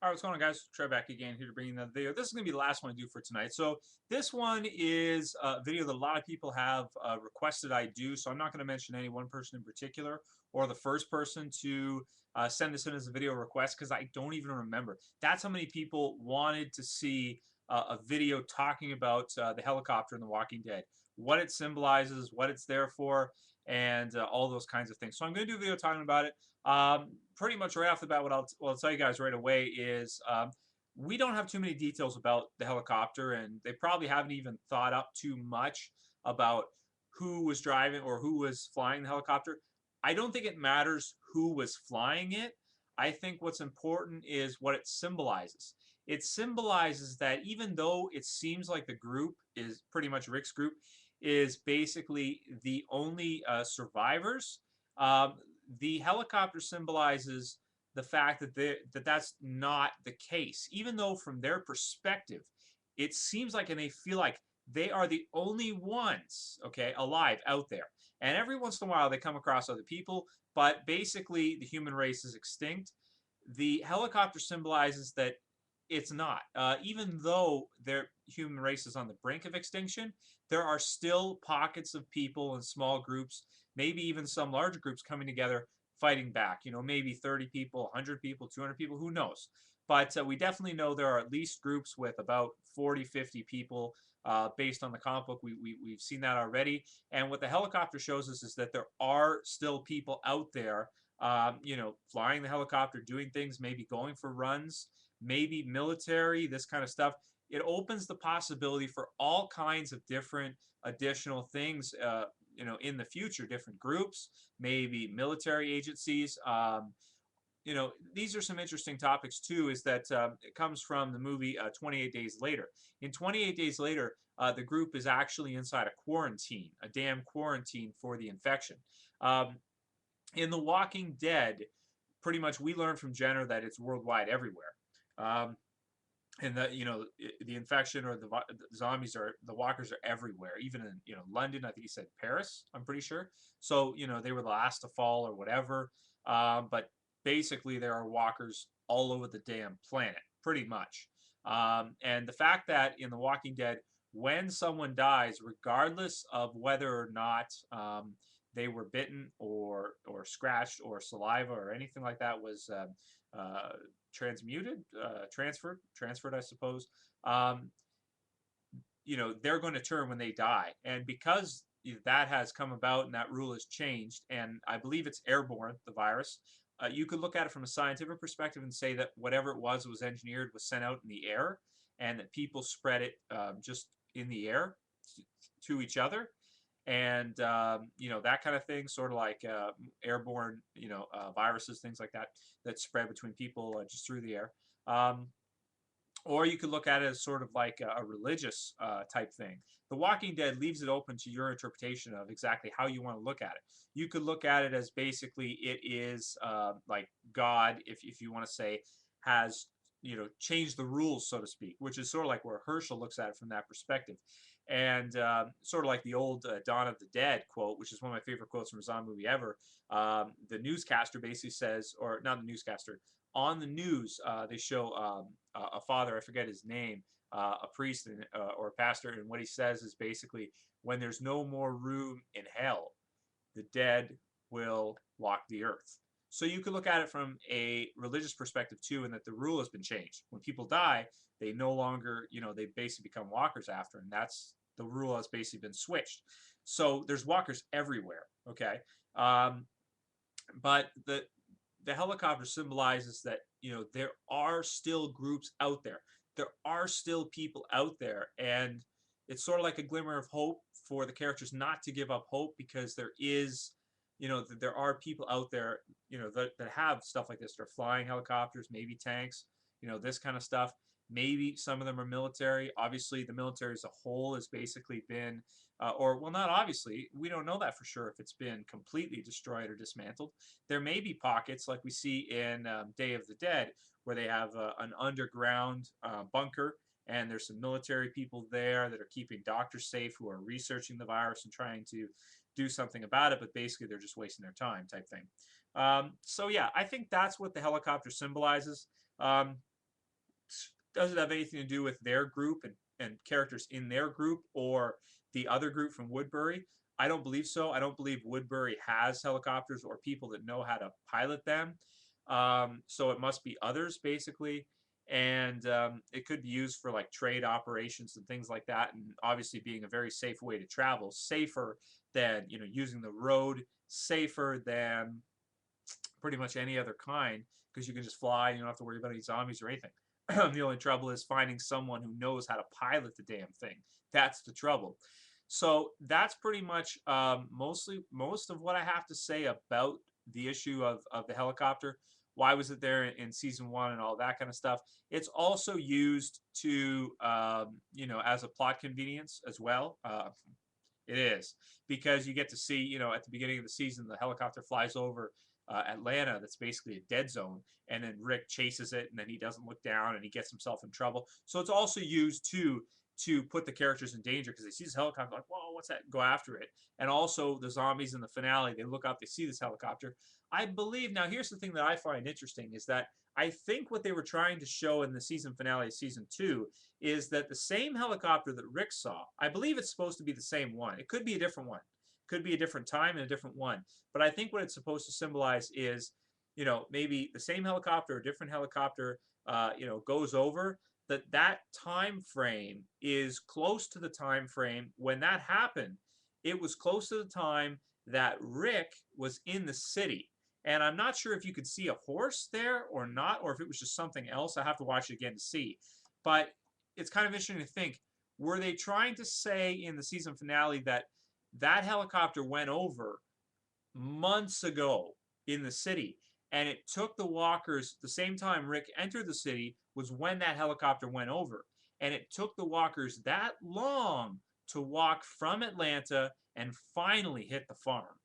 All right, what's going on, guys? Trey back again here to bring you another video. This is going to be the last one I do for tonight. So this one is a video that a lot of people have requested I do, so I'm not going to mention any one person in particular or the first person to send this in as a video request because I don't even remember. That's how many people wanted to see a video talking about the helicopter in The Walking Dead, what it symbolizes, what it's there for, and all those kinds of things. So I'm going to do a video talking about it. Pretty much right off the bat, what I'll tell you guys right away is we don't have too many details about the helicopter, and they probably haven't even thought up too much about who was driving or who was flying the helicopter. I don't think it matters who was flying it. I think what's important is what it symbolizes. It symbolizes that even though it seems like the group is pretty much Rick's group is basically the only survivors, the helicopter symbolizes the fact that that's not the case. Even though from their perspective, it seems like and they feel like they are the only ones, okay, alive out there. And every once in a while they come across other people, but basically the human race is extinct. The helicopter symbolizes that it's not. Even though their human race is on the brink of extinction, there are still pockets of people and small groups, maybe even some larger groups coming together fighting back. You know, maybe 30 people, 100 people, 200 people, who knows? But we definitely know there are at least groups with about 40, 50 people based on the comic book. We've seen that already. And what the helicopter shows us is that there are still people out there, you know, flying the helicopter, doing things, maybe going for runs, maybe military, this kind of stuff. It opens the possibility for all kinds of different additional things, you know, in the future, different groups, maybe military agencies. You know, these are some interesting topics too. Is that it comes from the movie 28 Days Later. In 28 Days Later, the group is actually inside a quarantine, a damn quarantine for the infection. In The Walking Dead, pretty much we learned from Jenner that it's worldwide everywhere. And that, you know, the infection or the zombies are, the walkers are everywhere, even in, you know, London. I think he said Paris, I'm pretty sure. So, you know, they were the last to fall or whatever. But basically there are walkers all over the damn planet, pretty much. And the fact that in The Walking Dead, when someone dies, regardless of whether or not they were bitten or scratched or saliva or anything like that was transmuted, transferred, I suppose. You know, they're going to turn when they die, and because that has come about and that rule has changed, and I believe it's airborne, the virus. You could look at it from a scientific perspective and say that whatever it was engineered, was sent out in the air, and that people spread it just in the air to each other, and you know, that kind of thing, sort of like airborne, you know, viruses, things like that, that spread between people just through the air. Or you could look at it as sort of like a religious type thing. The Walking Dead leaves it open to your interpretation of exactly how you want to look at it. You could look at it as basically it is like God, if you want to say, has, you know, changed the rules, so to speak, which is sort of like where Herschel looks at it from that perspective. And sort of like the old Dawn of the Dead quote, which is one of my favorite quotes from a zombie movie ever. The newscaster basically says, or not the newscaster, on the news, they show a father, I forget his name, a priest or a pastor, and what he says is basically, when there's no more room in hell, the dead will walk the earth. So you could look at it from a religious perspective too, and that the rule has been changed. When people die, they no longer, you know, they basically become walkers after, and that's the rule has basically been switched. So there's walkers everywhere, okay? But the helicopter symbolizes that, you know, there are still groups out there. There are still people out there, and it's sort of like a glimmer of hope for the characters not to give up hope, because there is, you know, there are people out there, you know, that have stuff like this. They're flying helicopters, maybe tanks, you know, this kind of stuff. Maybe some of them are military. Obviously, the military as a whole has basically been, or well, not obviously, we don't know that for sure if it's been completely destroyed or dismantled. There may be pockets like we see in Day of the Dead, where they have an underground bunker, and there's some military people there that are keeping doctors safe, who are researching the virus and trying to do something about it, but basically they're just wasting their time, type thing. So yeah, I think that's what the helicopter symbolizes. does it have anything to do with their group and characters in their group or the other group from Woodbury? I don't believe so. I don't believe Woodbury has helicopters or people that know how to pilot them. So it must be others basically, and it could be used for like trade operations and things like that. And obviously, being a very safe way to travel, safer than using the road, safer than pretty much any other kind because you can just fly. You don't have to worry about any zombies or anything. The only trouble is finding someone who knows how to pilot the damn thing. That's the trouble. So that's pretty much most of what I have to say about the issue of the helicopter. Why was it there in season 1 and all that kind of stuff? It's also used to, as a plot convenience as well. It is because you get to see, at the beginning of the season, the helicopter flies over Atlanta. That's basically a dead zone, and then Rick chases it, and then he doesn't look down, and he gets himself in trouble. So it's also used to put the characters in danger because they see this helicopter, like, whoa, what's that? Go after it. And also the zombies in the finale, they look up, they see this helicopter. I believe, now here's the thing that I find interesting is that I think what they were trying to show in the season finale of season 2 is that the same helicopter that Rick saw, I believe it's supposed to be the same one. It could be a different one. Could be a different time and a different one. But I think what it's supposed to symbolize is, maybe the same helicopter or different helicopter, goes over, that time frame is close to the time frame when that happened. It was close to the time that Rick was in the city. And I'm not sure if you could see a horse there or not, or if it was just something else. I have to watch it again to see. But it's kind of interesting to think, were they trying to say in the season finale that that helicopter went over months ago in the city, and it took the walkers, the same time Rick entered the city was when that helicopter went over, and it took the walkers that long to walk from Atlanta and finally hit the farm?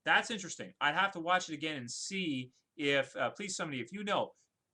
That's interesting. I'd have to watch it again and see if, please somebody, if you know,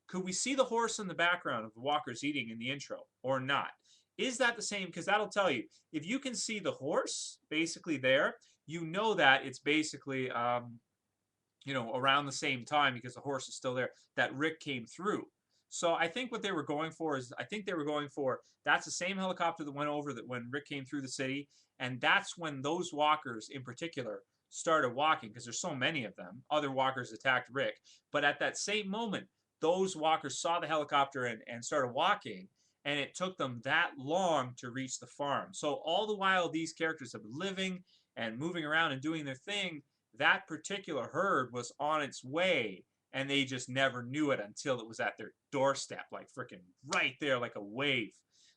could we see the horse in the background of the walkers eating in the intro or not? Is that the same? Because that'll tell you. If you can see the horse basically there, you know that it's basically, around the same time because the horse is still there, that Rick came through. So I think what they were going for is, I think they were going for, that's the same helicopter that went over that when Rick came through the city, and that's when those walkers in particular started walking because there's so many of them. Other walkers attacked Rick, but at that same moment, those walkers saw the helicopter and started walking, and it took them that long to reach the farm. So all the while these characters have been living and moving around and doing their thing, that particular herd was on its way, and they just never knew it until it was at their doorstep, like freaking right there, like a wave.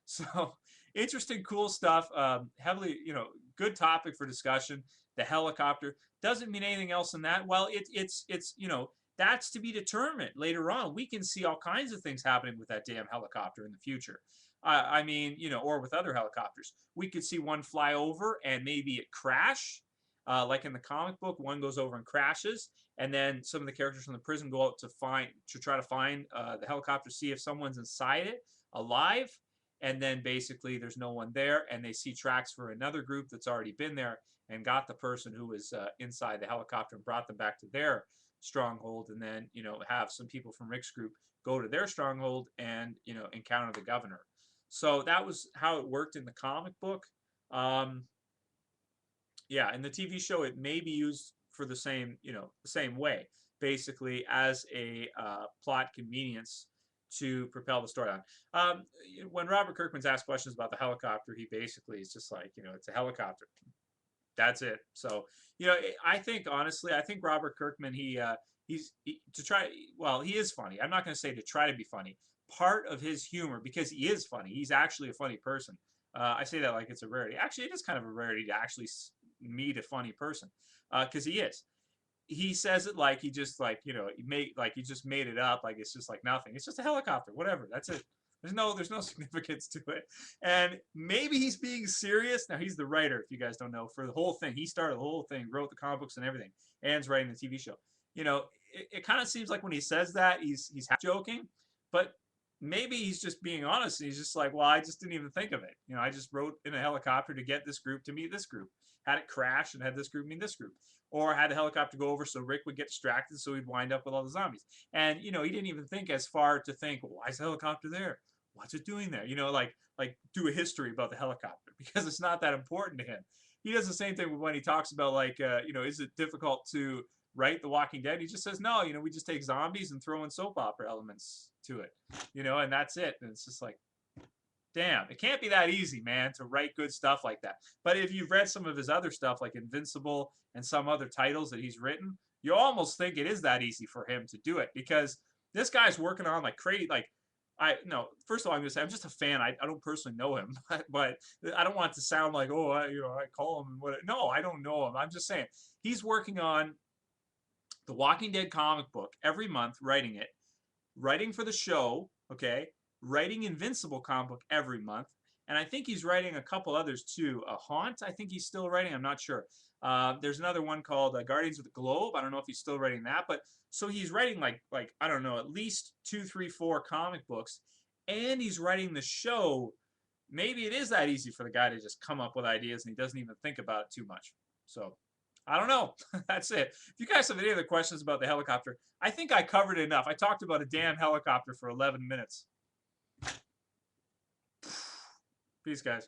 So interesting, cool stuff. Heavily, good topic for discussion. The helicopter doesn't mean anything else than that. Well, it's that's to be determined later on. We can see all kinds of things happening with that damn helicopter in the future. I mean, or with other helicopters, we could see one fly over and maybe it crash. Like in the comic book, one goes over and crashes, and then some of the characters from the prison go out to try to find the helicopter, see if someone's inside it alive, and then basically there's no one there, and they see tracks for another group that's already been there and got the person who was inside the helicopter and brought them back to their stronghold, and then have some people from Rick's group go to their stronghold and encounter the governor. So that was how it worked in the comic book. Yeah, in the TV show, it may be used for the same, the same way, basically as a plot convenience to propel the story on. When Robert Kirkman's asked questions about the helicopter, he basically is just like, it's a helicopter. That's it. So, I think honestly, I think Robert Kirkman, he's to try. Well, he is funny. I'm not going to say to try to be funny. Part of his humor, because he is funny, he's actually a funny person. I say that like it's a rarity. Actually, it is kind of a rarity to actually meet a funny person, because he is. He says it like he just he just made it up, like it's just like nothing. It's just a helicopter, whatever. That's it. There's no significance to it. And maybe he's being serious. Now he's the writer, if you guys don't know, for the whole thing. He started the whole thing, wrote the comic books and everything, and's writing the TV show. It kind of seems like when he says that he's half joking, but maybe he's just being honest. And he's just like, well, I just didn't even think of it. I just wrote in a helicopter to get this group to meet this group. Had it crash and had this group meet this group. or had the helicopter go over so Rick would get distracted, so he'd wind up with all the zombies. And you know, he didn't even think as far to think, well, why is the helicopter there? What's it doing there? You know, like do a history about the helicopter because it's not that important to him. He does the same thing when he talks about like, you know, is it difficult to write The Walking Dead? He just says, no, you know, we just take zombies and throw in soap opera elements to it, you know, and that's it. And it's just like, damn, it can't be that easy, man, to write good stuff like that. But if you've read some of his other stuff, like Invincible and some other titles that he's written, you almost think it is that easy for him to do it because this guy's working on like crazy, like, I no. First of all, I'm gonna say I'm just a fan. I don't personally know him, but I don't want it to sound like, oh, you know, I call him what. No, I don't know him. I'm just saying he's working on the Walking Dead comic book every month, writing it, writing for the show, okay, writing Invincible comic book every month, and I think he's writing a couple others too. A Haunt, I think he's still writing. I'm not sure. There's another one called Guardians of the Globe. I don't know if he's still writing that, but so he's writing like I don't know, at least 2, 3, 4 comic books, and he's writing the show. Maybe it is that easy for the guy to just come up with ideas and he doesn't even think about it too much. So I don't know. That's it. If you guys have any other questions about the helicopter, I think I covered it enough. I talked about a damn helicopter for 11 minutes. Peace, guys.